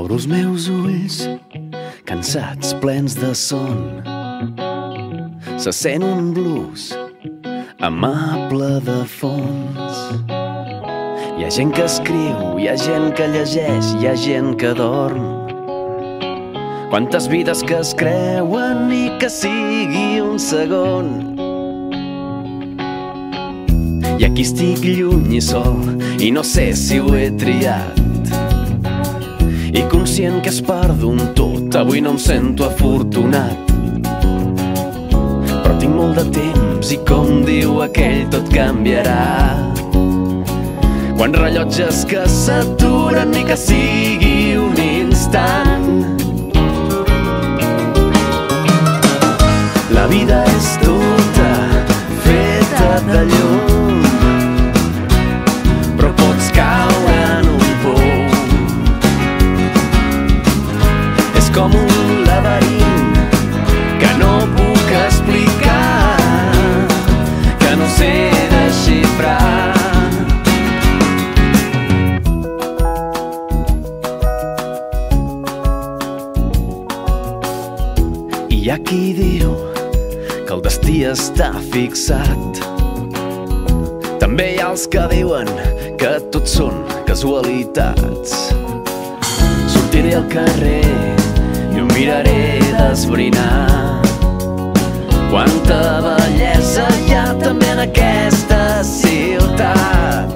Obro els meus ulls, cansats, plens de son. Se sent un blues amable de fons. Hi ha gent que escriu, hi ha gent que llegeix, hi ha gent que dorm. Quantes vides que es creuen i que sigui un segon. I aquí estic lluny i sol i no sé si ho he triat. I conscient que es part d'un tot, avui no em sento afortunat. Però tinc molt de temps i com diu aquell tot canviarà. Quants rellotges que s'aturen ni que sigui un instant. La vida és tota feta de llum, però pots caure en un pou. És com un laberint que no puc explicar, que no sé desxifrar. I hi ha qui diu que el destí està fixat. També hi ha els que diuen que tot són casualitats. Sortiré al carrer i ho miraré d'esbrinar. Quanta bellesa hi ha també en aquesta ciutat.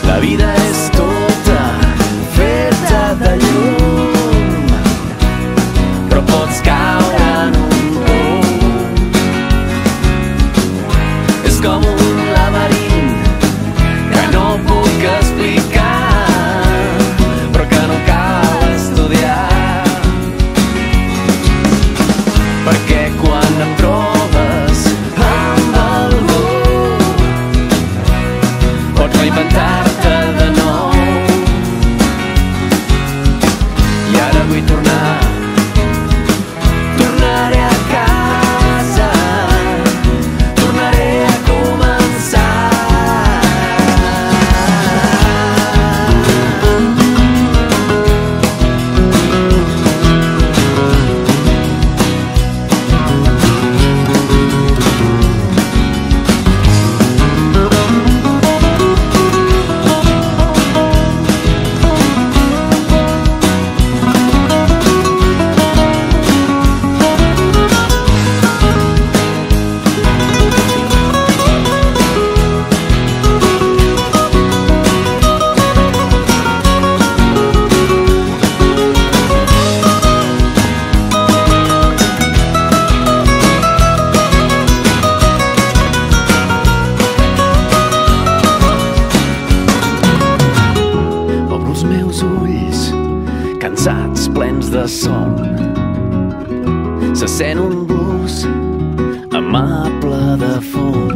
La vida és tota feta de llum, però pots caure en un pou. És com un laberint que no puc explicar, però que no cal estudiar. Perquè quan em trobes amb algú, pots reinventar-te de nou. I ara vull tornar. Tornaré a casa, tornaré a començar. Els meus ulls, cansats, plens de son. Se sent un blues amable de fons.